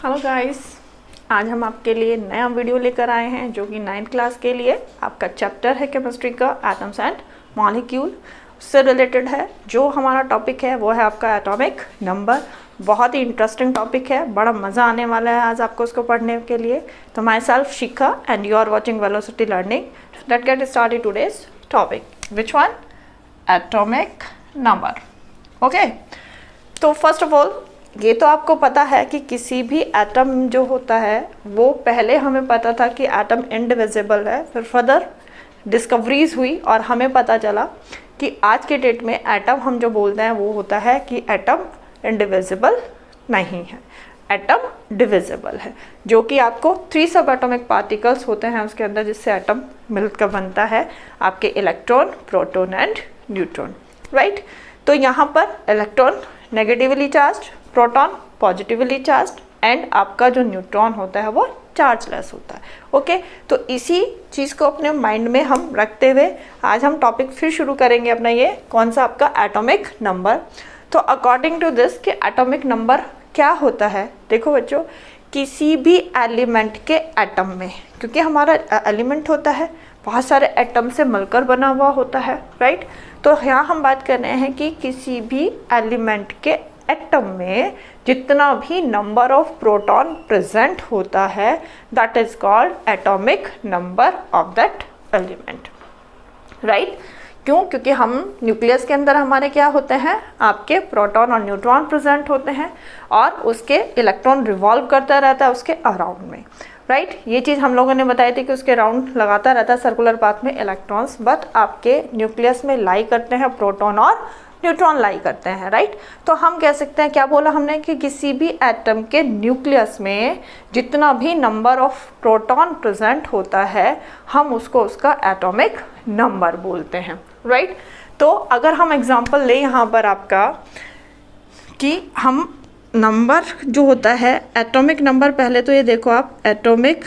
Hello guys, आज हम आपके लिए नया वीडियो लेकर आए हैं जो कि 9th क्लास के लिए आपका चैप्टर है केमिस्ट्री का एटम्स एंड मॉलिक्यूल से रिलेटेड है। जो हमारा टॉपिक है वो है आपका एटॉमिक नंबर। बहुत ही इंटरेस्टिंग टॉपिक है, बड़ा मज़ा आने वाला है आज आपको उसको पढ़ने के लिए। तो myself Shikha and you are watching velocity learning. Let's get started today's topic, which one? Atomic number. Okay, तो फर्स्ट ऑफ ऑल ये तो आपको पता है कि किसी भी एटम जो होता है वो पहले हमें पता था कि एटम इनडिविजिबल है, फिर फर्दर डिस्कवरीज हुई और हमें पता चला कि आज के डेट में एटम हम जो बोलते हैं वो होता है कि एटम इनडिविजिबल नहीं है, एटम डिविजिबल है। जो कि आपको 3 सब एटॉमिक पार्टिकल्स होते हैं उसके अंदर जिससे एटम मिलकर बनता है, आपके electron, proton and neutron, right. तो यहाँ पर electron negatively charged, proton positively charged and आपका जो न्यूट्रॉन होता है वो चार्जलेस होता है। ओके, तो इसी चीज़ को अपने माइंड में हम रखते हुए आज हम टॉपिक फिर शुरू करेंगे अपना, ये कौन सा आपका एटॉमिक नंबर। तो अकॉर्डिंग टू दिस कि एटॉमिक नंबर क्या होता है, देखो बच्चों, किसी भी एलिमेंट के एटम में, क्योंकि हमारा एलिमेंट होता है बहुत सारे एटम से मिलकर बना हुआ होता है, राइट। तो यहाँ हम बात कर रहे हैं कि किसी भी एलिमेंट के एटम में जितना भी नंबर ऑफ प्रोटॉन प्रेजेंट होता है that is called atomic number of that element, right. क्यों? क्योंकि हम न्यूक्लियस के अंदर हमारे क्या होते हैं, आपके प्रोटॉन और न्यूट्रॉन प्रेजेंट होते हैं और उसके इलेक्ट्रॉन रिवॉल्व करता रहता है उसके अराउंड में, राइट। ये चीज़ हम लोगों ने बताई थी कि उसके राउंड लगाता रहता है सर्कुलर पाथ में इलेक्ट्रॉन्स, बट आपके न्यूक्लियस में लाई करते हैं प्रोटॉन और न्यूट्रॉन लाई करते हैं, राइट। तो हम कह सकते हैं, क्या बोला हमने, कि किसी भी एटम के न्यूक्लियस में जितना भी नंबर ऑफ प्रोटॉन प्रेजेंट होता है हम उसको उसका एटॉमिक नंबर बोलते हैं, राइट। तो अगर हम एग्जांपल लें यहाँ पर आपका कि हम नंबर जो होता है एटॉमिक नंबर, पहले तो ये देखो आप, एटॉमिक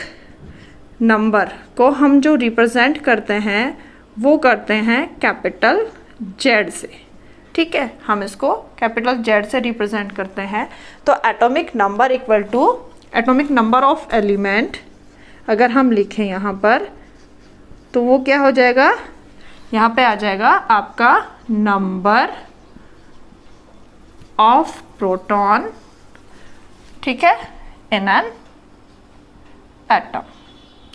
नंबर को हम जो रिप्रेजेंट करते हैं वो करते हैं कैपिटल जेड से, ठीक है। हम इसको कैपिटल जेड से रिप्रेजेंट करते हैं। तो atomic number equal to atomic number of element अगर हम लिखें यहाँ पर तो वो क्या हो जाएगा, यहाँ पे आ जाएगा आपका नंबर ऑफ प्रोटॉन, ठीक है, इन एन एटम,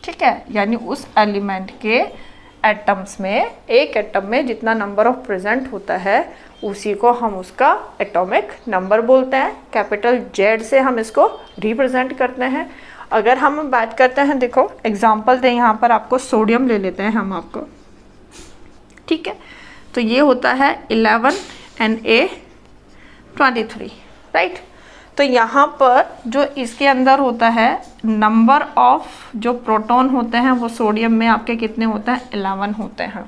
ठीक है। यानी उस एलिमेंट के एटम्स में, एक एटम में जितना नंबर ऑफ प्रेजेंट होता है उसी को हम उसका एटॉमिक नंबर बोलते हैं। कैपिटल जेड से हम इसको रिप्रेजेंट करते हैं। अगर हम बात करते हैं, देखो एग्जांपल दें यहाँ पर, आपको सोडियम ले लेते हैं हम आपको, ठीक है। तो ये होता है 11Na23, राइट। तो यहाँ पर जो इसके अंदर होता है नंबर ऑफ जो प्रोटॉन होते हैं वो सोडियम में आपके कितने होते हैं, 11 होते हैं,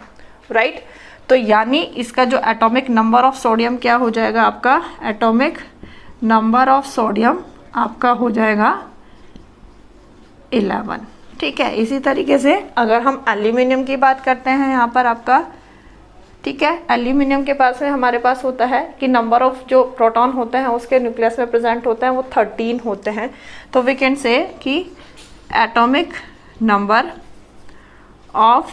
राइट। तो यानी इसका जो एटॉमिक नंबर ऑफ सोडियम क्या हो जाएगा, आपका एटॉमिक नंबर ऑफ सोडियम आपका हो जाएगा 11, ठीक है। इसी तरीके से अगर हम एल्यूमिनियम की बात करते हैं यहाँ पर आपका, ठीक है, एल्यूमिनियम के पास में हमारे पास होता है कि नंबर ऑफ जो प्रोटॉन होते हैं उसके न्यूक्लियस में प्रेजेंट होते हैं वो 13 होते हैं। तो वी कैन से कि atomic number of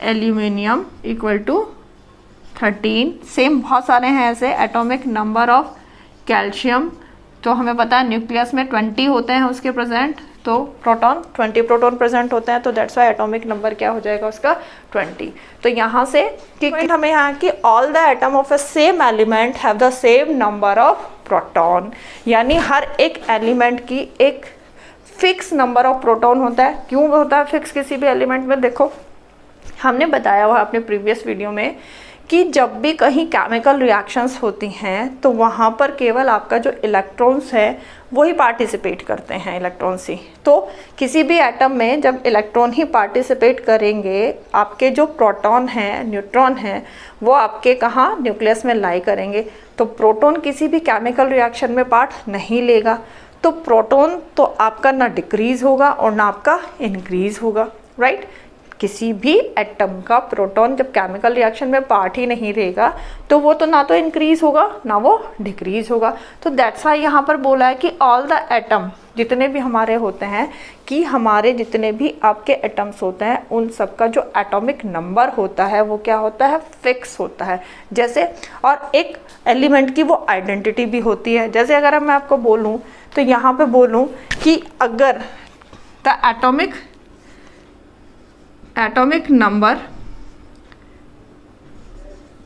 aluminium equal to 13। Same बहुत सारे हैं ऐसे। एटॉमिक नंबर ऑफ कैल्शियम, तो हमें पता है न्यूक्लियस में 20 होते हैं उसके प्रेजेंट, तो प्रोटॉन 20 प्रोटॉन प्रेजेंट होते हैं, तो दैट्स वाई एटॉमिक नंबर क्या हो जाएगा उसका 20। तो यहाँ से कि हमें यहाँ की all the atom of a same element have the same number of proton, यानी हर एक एलिमेंट की एक फिक्स नंबर ऑफ प्रोटॉन होता है। क्यों होता है फिक्स किसी भी एलिमेंट में? देखो हमने बताया हुआ अपने प्रीवियस वीडियो में कि जब भी कहीं केमिकल रिएक्शंस होती हैं तो वहाँ पर केवल आपका जो इलेक्ट्रॉन्स है वही पार्टिसिपेट करते हैं, इलेक्ट्रॉन्स ही। तो किसी भी एटम में जब इलेक्ट्रॉन ही पार्टिसिपेट करेंगे, आपके जो प्रोटॉन हैं, न्यूट्रॉन हैं, वो आपके कहाँ, न्यूक्लियस में लाई करेंगे। तो प्रोटॉन किसी भी केमिकल रिएक्शन में पार्ट नहीं लेगा, तो प्रोटॉन तो आपका ना डिक्रीज होगा और ना आपका इंक्रीज होगा, राइट। किसी भी एटम का प्रोटॉन जब केमिकल रिएक्शन में पार्ट ही नहीं रहेगा तो वो तो ना तो इंक्रीज होगा ना वो डिक्रीज होगा। तो दैट्स वाई यहाँ पर बोला है कि ऑल द एटम, जितने भी हमारे होते हैं, कि हमारे जितने भी आपके एटम्स होते हैं उन सब का जो एटॉमिक नंबर होता है वो क्या होता है, फिक्स होता है। जैसे और एक एलिमेंट की वो आइडेंटिटी भी होती है। जैसे अगर मैं आपको बोलूँ तो यहाँ पे बोलूँ कि अगर the atomic number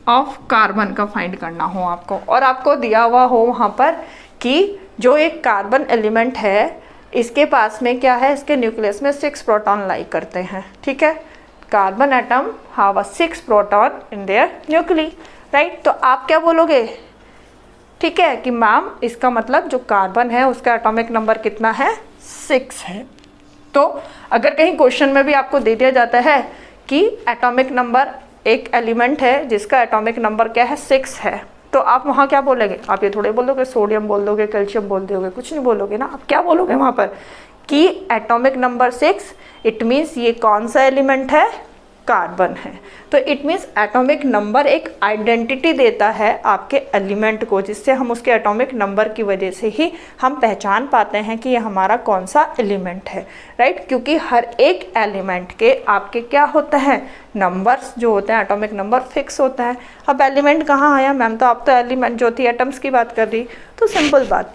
of carbon का फाइंड करना हो आपको, और आपको दिया हुआ हो वहाँ पर कि जो एक कार्बन एलिमेंट है इसके पास में क्या है, इसके न्यूक्लियस में 6 प्रोटॉन लाई करते हैं, ठीक है। Carbon atom have 6 proton in their nuclei, right. तो आप क्या बोलोगे, ठीक है, कि मैम इसका मतलब जो कार्बन है उसका एटॉमिक नंबर कितना है, 6 है। तो अगर कहीं क्वेश्चन में भी आपको दे दिया जाता है कि एटॉमिक नंबर, एक एलिमेंट है जिसका एटॉमिक नंबर क्या है, 6 है, तो आप वहाँ क्या बोलेंगे, आप ये थोड़े बोल दोगे सोडियम बोल दोगे, कैल्शियम बोल दोगे, कुछ नहीं बोलोगे ना। आप क्या बोलोगे वहाँ पर कि एटॉमिक नंबर 6, इट मीन्स ये कौन सा एलिमेंट है, कार्बन है। तो इट मीन्स एटॉमिक नंबर एक आइडेंटिटी देता है आपके एलिमेंट को, जिससे हम उसके एटॉमिक नंबर की वजह से ही हम पहचान पाते हैं कि ये हमारा कौन सा एलिमेंट है, राइट। क्योंकि हर एक एलिमेंट के आपके क्या होता है, नंबर्स जो होते हैं, एटॉमिक नंबर फिक्स होता है। अब एलिमेंट कहाँ आया मैम, तो आप तो एलिमेंट जो थी एटम्स की बात कर रही। तो सिंपल बात,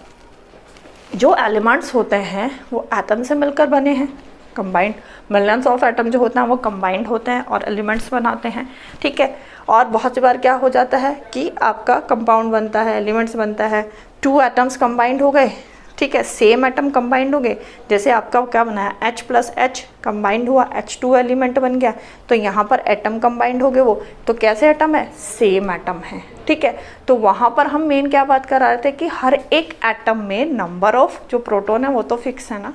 जो एलिमेंट्स होते हैं वो एटम से मिलकर बने हैं, कंबाइंड मिलियंस ऑफ एटम जो होते हैं वो कंबाइंड होते हैं और एलिमेंट्स बनाते हैं, ठीक है। और बहुत सी बार क्या हो जाता है कि आपका कंपाउंड बनता है, एलिमेंट्स बनता है, 2 एटम्स कंबाइंड हो गए, ठीक है, सेम एटम कंबाइंड हो गए। जैसे आपका क्या बनाया, H + H कंबाइंड हुआ, H2 एलिमेंट बन गया, तो यहाँ पर एटम कंबाइंड हो गए वो, तो कैसे एटम है, सेम एटम है, ठीक है। तो वहाँ पर हम मेन क्या बात कर रहे थे कि हर एक एटम में नंबर ऑफ जो प्रोटॉन है वो तो फिक्स है ना,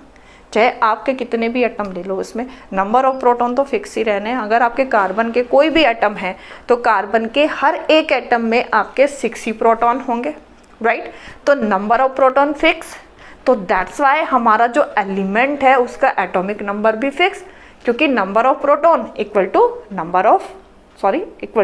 चाहे आपके कितने भी एटम ले लो उसमें नंबर ऑफ प्रोटॉन तो फिक्स ही रहने हैं। अगर आपके कार्बन के कोई भी एटम है तो कार्बन के हर एक एटम में आपके 6 ही प्रोटॉन होंगे, राइट। तो नंबर ऑफ प्रोटॉन फिक्स, तो दैट्स वाई हमारा जो एलिमेंट है उसका एटॉमिक नंबर भी फिक्स, क्योंकि number of proton equal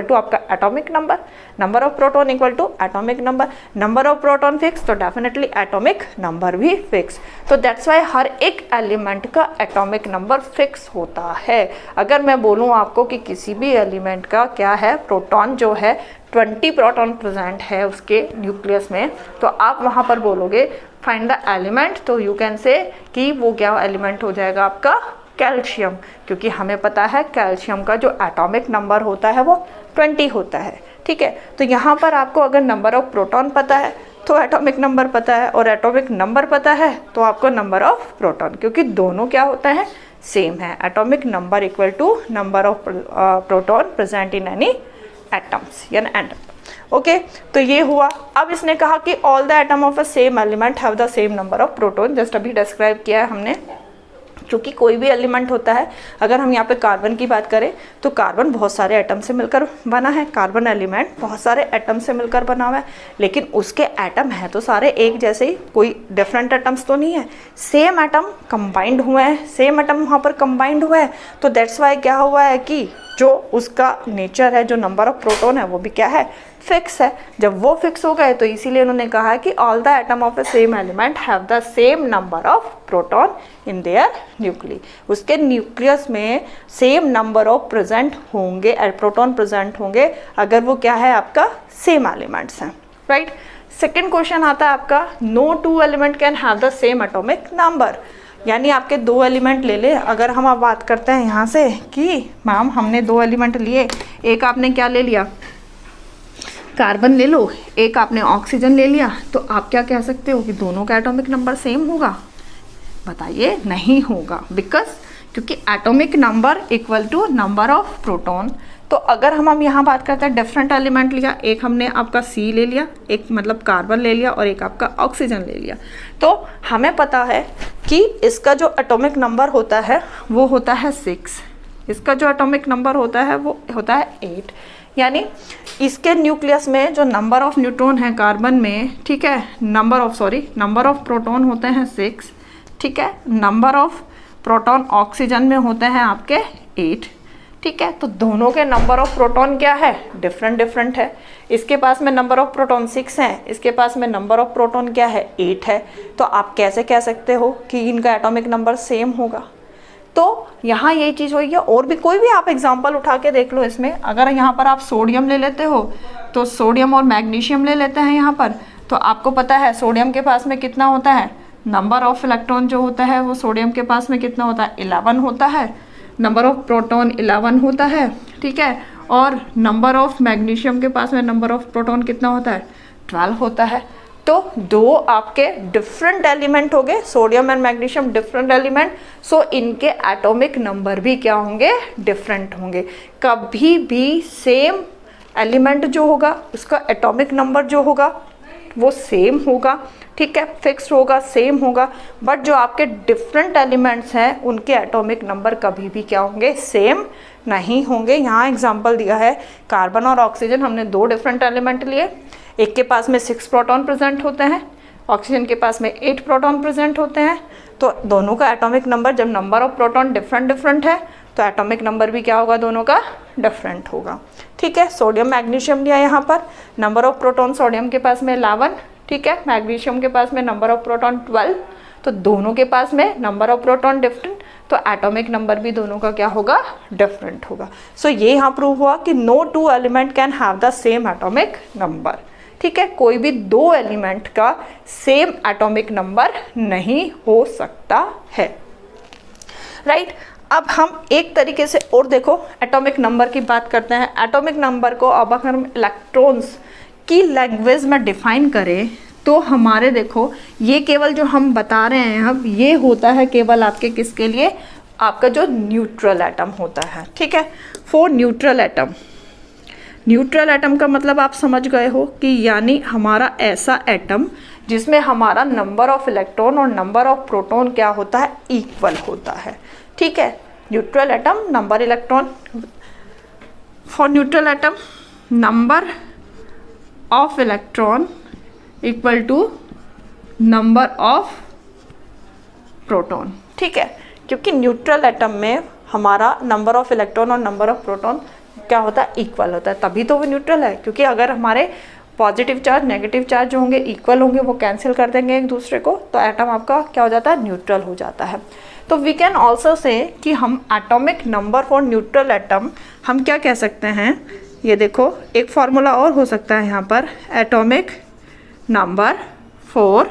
to आपका atomic number, number of proton equal to atomic number, number of proton fix तो डेफिनेटली एटॉमिक नंबर भी फिक्स। तो दैट्स वाई हर एक एलिमेंट का एटॉमिक नंबर फिक्स होता है। अगर मैं बोलूँ आपको कि किसी भी एलिमेंट का क्या है, प्रोटॉन जो है 20 प्रोटॉन प्रेजेंट है उसके न्यूक्लियस में, तो आप वहाँ पर बोलोगे फाइंड द एलिमेंट, तो यू कैन से कि वो क्या एलिमेंट हो जाएगा आपका, कैल्शियम, क्योंकि हमें पता है कैल्शियम का जो एटॉमिक नंबर होता है वो 20 होता है, ठीक है। तो यहाँ पर आपको अगर नंबर ऑफ प्रोटॉन पता है तो एटॉमिक नंबर पता है, और एटॉमिक नंबर पता है तो आपको नंबर ऑफ प्रोटॉन, क्योंकि दोनों क्या होता है, सेम है। Atomic number equal to number of proton present in any atoms या एटम, ओके। तो ये हुआ। अब इसने कहा कि all the atom of a same element have the same number of proton, just अभी डिस्क्राइब किया है हमने। क्योंकि कोई भी एलिमेंट होता है, अगर हम यहाँ पे कार्बन की बात करें तो कार्बन बहुत सारे एटम से मिलकर बना है, कार्बन एलिमेंट बहुत सारे एटम से मिलकर बना हुआ है, लेकिन उसके एटम हैं तो सारे एक जैसे ही, कोई डिफरेंट एटम्स तो नहीं है, सेम एटम कंबाइंड हुए हैं, सेम एटम वहाँ पर कंबाइंड हुआ है। तो दैट्स वाई क्या हुआ है कि जो उसका नेचर है, जो नंबर ऑफ प्रोटॉन है वो भी क्या है, फिक्स है। जब वो फिक्स हो गए तो इसीलिए उन्होंने कहा है कि all the atom of a same element have the same number of proton in their nuclei, उसके न्यूक्लियस में सेम नंबर ऑफ प्रेजेंट होंगे, प्रोटॉन प्रेजेंट होंगे अगर वो क्या है, आपका सेम एलिमेंट्स हैं, राइट। सेकेंड क्वेश्चन आता है आपका, no 2 element can have the same atomic number, यानी आपके 2 एलिमेंट ले ले। अगर हम अब बात करते हैं यहाँ से कि मैम हमने 2 एलिमेंट लिए, एक आपने क्या ले लिया, कार्बन ले लो, एक आपने ऑक्सीजन ले लिया, तो आप क्या कह सकते हो कि दोनों का एटॉमिक नंबर सेम होगा? बताइए, नहीं होगा, बिकॉज क्योंकि atomic number equal to number of proton. तो अगर हम यहाँ बात करते हैं डिफरेंट एलिमेंट लिया, एक हमने आपका C ले लिया, एक मतलब कार्बन ले लिया और एक आपका ऑक्सीजन ले लिया, तो हमें पता है कि इसका जो एटॉमिक नंबर होता है वो होता है 6, इसका जो एटॉमिक नंबर होता है वो होता है 8, यानी इसके न्यूक्लियस में जो नंबर ऑफ न्यूट्रॉन है कार्बन में, ठीक है, नंबर ऑफ प्रोटॉन होते हैं 6, ठीक है, नंबर ऑफ प्रोटॉन ऑक्सीजन में होते हैं आपके 8, ठीक है। तो दोनों के नंबर ऑफ प्रोटॉन क्या है, डिफरेंट है। इसके पास में नंबर ऑफ प्रोटॉन 6 है, इसके पास में नंबर ऑफ प्रोटॉन क्या है, 8 है। तो आप कैसे कह सकते हो कि इनका एटॉमिक नंबर सेम होगा। तो यहाँ ये चीज़ हुई है। और भी कोई भी आप एग्जांपल उठा के देख लो इसमें। अगर यहाँ पर आप सोडियम ले लेते हो तो सोडियम और मैग्नीशियम ले लेते हैं यहाँ पर, तो आपको पता है सोडियम के पास में कितना होता है, नंबर ऑफ इलेक्ट्रॉन जो होता है वो सोडियम के पास में कितना होता है, 11 होता है। नंबर ऑफ प्रोटॉन 11 होता है, ठीक है। और नंबर ऑफ मैग्नीशियम के पास में नंबर ऑफ प्रोटॉन कितना होता है, 12 होता है। तो दो आपके डिफरेंट एलिमेंट हो गए, sodium and magnesium different element, so इनके एटॉमिक नंबर भी क्या होंगे, डिफरेंट होंगे। कभी भी सेम एलिमेंट जो होगा उसका एटॉमिक नंबर जो होगा वो सेम होगा, ठीक है, फिक्स होगा, सेम होगा। बट जो आपके डिफरेंट एलिमेंट्स हैं उनके एटॉमिक नंबर कभी भी क्या होंगे, सेम नहीं होंगे। यहाँ एग्जांपल दिया है कार्बन और ऑक्सीजन, हमने दो डिफरेंट एलिमेंट लिए। एक के पास में 6 प्रोटॉन प्रेजेंट होते हैं, ऑक्सीजन के पास में 8 प्रोटॉन प्रेजेंट होते हैं। तो दोनों का एटॉमिक नंबर, जब नंबर ऑफ प्रोटॉन डिफरेंट है तो एटॉमिक नंबर भी क्या होगा, दोनों का डिफरेंट होगा, ठीक है। सोडियम मैग्नीशियम लिया यहाँ पर, नंबर ऑफ प्रोटॉन सोडियम के पास में 11, ठीक है, मैग्नीशियम के पास में नंबर ऑफ प्रोटॉन 12। तो दोनों के पास में नंबर ऑफ प्रोटॉन डिफरेंट, तो एटॉमिक नंबर भी दोनों का क्या होगा, डिफरेंट होगा। सो ये यहाँ प्रूव हुआ कि no two element can have the same atomic number, ठीक है। कोई भी दो एलिमेंट का सेम एटॉमिक नंबर नहीं हो सकता है, राइट। अब हम एक तरीके से और देखो एटॉमिक नंबर की बात करते हैं। एटॉमिक नंबर को अब अगर हम इलेक्ट्रॉन्स की लैंग्वेज में डिफाइन करें तो हमारे देखो ये केवल जो हम बता रहे हैं अब ये होता है केवल आपके किसके लिए, आपका जो न्यूट्रल एटम होता है, ठीक है। For neutral atom, neutral atom का मतलब आप समझ गए हो कि यानी हमारा ऐसा एटम जिसमें हमारा नंबर ऑफ इलेक्ट्रॉन और नंबर ऑफ प्रोटॉन क्या होता है, इक्वल होता है, ठीक है। Neutral atom number electron, for neutral atom number of electron equal to number of proton, ठीक है। क्योंकि न्यूट्रल एटम में हमारा नंबर ऑफ इलेक्ट्रॉन और नंबर ऑफ प्रोटॉन क्या होता है, इक्वल होता है, तभी तो वो न्यूट्रल है। क्योंकि अगर हमारे पॉजिटिव चार्ज नेगेटिव चार्ज जो होंगे इक्वल होंगे, वो कैंसिल कर देंगे एक दूसरे को, तो एटम आपका क्या हो जाता है, न्यूट्रल हो जाता है। तो वी कैन ऑल्सो से कि हम atomic number for neutral atom हम क्या कह सकते हैं, ये देखो एक फार्मूला और हो सकता है यहाँ पर, atomic number for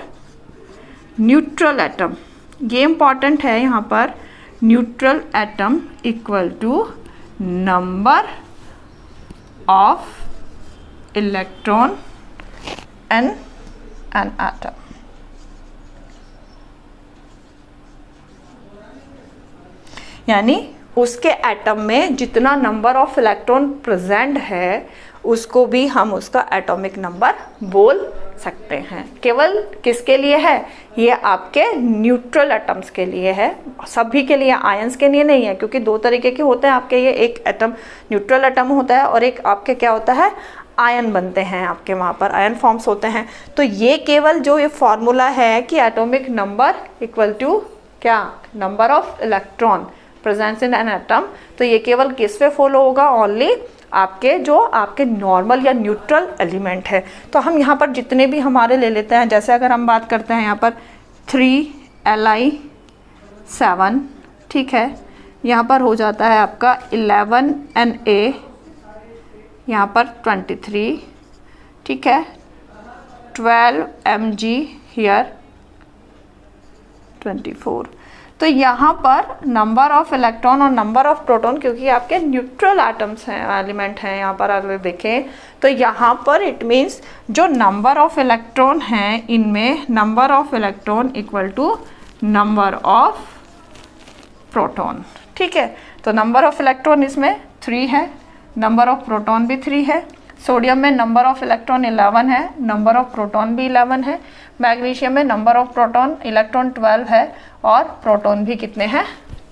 neutral atom, ये इम्पॉर्टेंट है यहाँ पर, neutral atom equal to number of electron in an atom. यानी उसके एटम में जितना नंबर ऑफ इलेक्ट्रॉन प्रेजेंट है उसको भी हम उसका एटॉमिक नंबर बोल सकते हैं। केवल किसके लिए है, ये आपके न्यूट्रल एटम्स के लिए है, सभी के लिए, आयंस के लिए नहीं है। क्योंकि दो तरीके के होते हैं आपके, ये एक एटम न्यूट्रल एटम होता है और एक आपके क्या होता है, आयन बनते हैं आपके, वहाँ पर आयन फॉर्म्स होते हैं। तो ये केवल जो ये फॉर्मूला है कि एटॉमिक नंबर इक्वल टू क्या, number of electron presence in an atom, तो ये केवल किस पे फॉलो होगा, ओनली आपके जो आपके नॉर्मल या न्यूट्रल एलिमेंट है। तो हम यहाँ पर जितने भी हमारे ले लेते हैं, जैसे अगर हम बात करते हैं यहाँ पर 3Li7, ठीक है, यहाँ पर हो जाता है आपका 11Na, यहाँ पर 23, ठीक है, 12Mg हियर 24। तो यहाँ पर नंबर ऑफ इलेक्ट्रॉन और नंबर ऑफ प्रोटॉन, क्योंकि आपके न्यूट्रल एटम्स हैं, एलिमेंट हैं यहाँ पर, अगर देखें तो यहाँ पर इट मीन्स जो नंबर ऑफ इलेक्ट्रॉन हैं इनमें number of electron equal to number of proton, ठीक है। तो नंबर ऑफ इलेक्ट्रॉन इसमें 3 है, नंबर ऑफ प्रोटॉन भी 3 है। सोडियम में नंबर ऑफ इलेक्ट्रॉन 11 है, नंबर ऑफ प्रोटॉन भी 11 है। मैग्नीशियम में नंबर ऑफ प्रोटॉन इलेक्ट्रॉन 12 है और प्रोटॉन भी कितने हैं,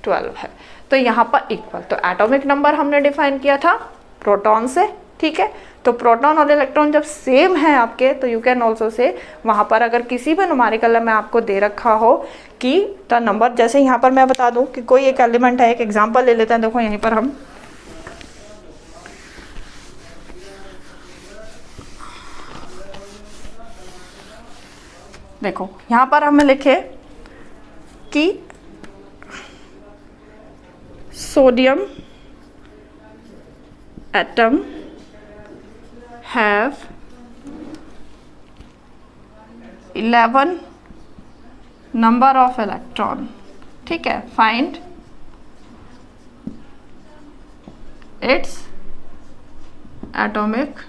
12 है। तो यहाँ पर इक्वल, तो एटॉमिक नंबर हमने डिफाइन किया था प्रोटॉन से, ठीक है। तो प्रोटॉन और इलेक्ट्रॉन जब सेम है आपके, तो यू कैन ऑल्सो से वहाँ पर अगर किसी भी न्यूमेरिकल में आपको दे रखा हो कि द नंबर, जैसे यहाँ पर मैं बता दूँ कि कोई एक एलिमेंट है, एक एग्जाम्पल ले लेते हैं। देखो यहीं पर हम देखो यहाँ पर हमें लिखे कि sodium atom have 11 number of electron. ठीक है, फाइंड इट्स एटॉमिक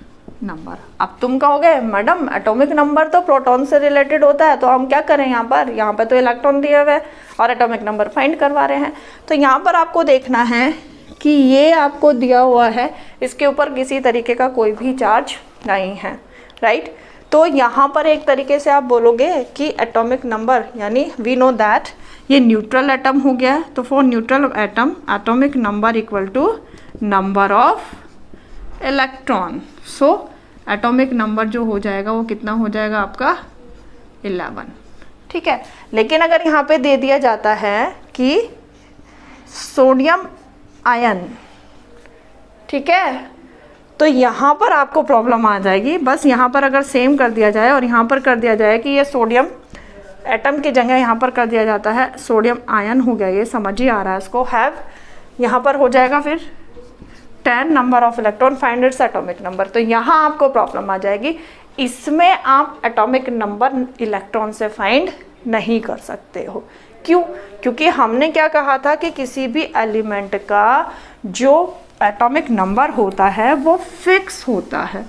नंबर। अब तुम कहोगे मैडम एटॉमिक नंबर तो प्रोटॉन से रिलेटेड होता है, तो हम क्या करें यहाँ पर तो इलेक्ट्रॉन दिए हुए और एटॉमिक नंबर फाइंड करवा रहे हैं। तो यहाँ पर आपको देखना है कि ये आपको दिया हुआ है, इसके ऊपर किसी तरीके का कोई भी चार्ज नहीं है, राइट। तो यहाँ पर एक तरीके से आप बोलोगे कि एटॉमिक नंबर, यानी वी नो दैट ये न्यूट्रल एटम हो गया, तो for neutral atom atomic number equal to number of electron. So atomic number जो हो जाएगा वो कितना हो जाएगा आपका 11। ठीक है, लेकिन अगर यहाँ पे दे दिया जाता है कि सोडियम आयन, ठीक है, तो यहाँ पर आपको प्रॉब्लम आ जाएगी। बस यहाँ पर अगर सेम कर दिया जाए और यहाँ पर कर दिया जाए कि ये सोडियम एटम की जगह यहाँ पर कर दिया जाता है सोडियम आयन हो गया, ये समझ ही आ रहा है इसको। हैव यहाँ पर हो जाएगा फिर 10 number of electron, find its atomic number. तो यहाँ आपको प्रॉब्लम आ जाएगी, इसमें आप एटॉमिक नंबर इलेक्ट्रॉन से फाइंड नहीं कर सकते हो। क्यों? क्योंकि हमने क्या कहा था कि किसी भी एलिमेंट का जो एटॉमिक नंबर होता है वो फिक्स होता है।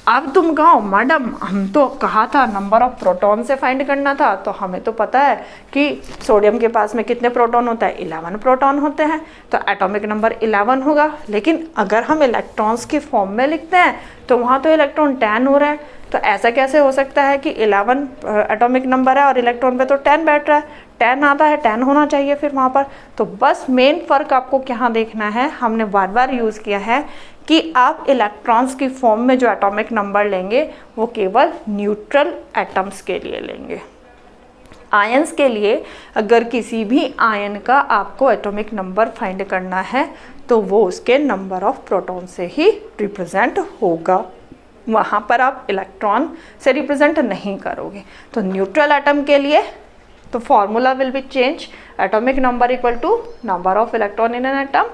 अब तुम कहो मैडम हम तो कहा था नंबर ऑफ प्रोटॉन से फाइंड करना था, तो हमें तो पता है कि सोडियम के पास में कितने प्रोटॉन होता है, 11 प्रोटॉन होते हैं, तो एटॉमिक नंबर 11 होगा। लेकिन अगर हम इलेक्ट्रॉन्स की फॉर्म में लिखते हैं तो वहाँ तो इलेक्ट्रॉन 10 हो रहा है, तो ऐसा कैसे हो सकता है कि 11 एटॉमिक नंबर है और इलेक्ट्रॉन पे तो 10 बैठ रहा है, 10 आता है, 10 होना चाहिए फिर वहाँ पर। तो बस मेन फ़र्क आपको क्या देखना है, हमने बार बार यूज़ किया है कि आप इलेक्ट्रॉन्स की फॉर्म में जो एटॉमिक नंबर लेंगे वो केवल न्यूट्रल एटम्स के लिए लेंगे। आयंस के लिए अगर किसी भी आयन का आपको एटॉमिक नंबर फाइंड करना है तो वो उसके नंबर ऑफ प्रोटॉन से ही रिप्रेजेंट होगा, वहाँ पर आप इलेक्ट्रॉन से रिप्रेजेंट नहीं करोगे। तो न्यूट्रल एटम के लिए तो formula will be change, atomic number equal to number of electron in an atom,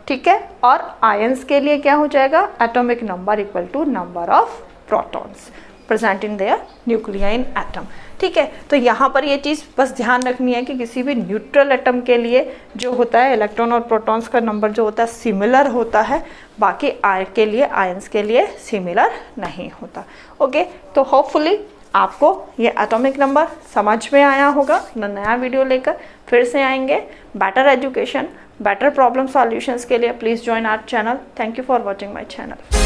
ठीक है। और आयंस के लिए क्या हो जाएगा, atomic number equal to number of protons present in their nuclei in atom, ठीक है। तो यहाँ पर ये चीज़ बस ध्यान रखनी है कि किसी भी न्यूट्रल एटम के लिए जो होता है इलेक्ट्रॉन और प्रोटॉन्स का नंबर जो होता है सिमिलर होता है, बाकी के लिए आयंस के लिए सिमिलर नहीं होता। ओके, तो होपफुली आपको ये एटॉमिक नंबर समझ में आया होगा। नया वीडियो लेकर फिर से आएंगे। Better education, better problem solutions के लिए please join our channel. Thank you for watching my channel.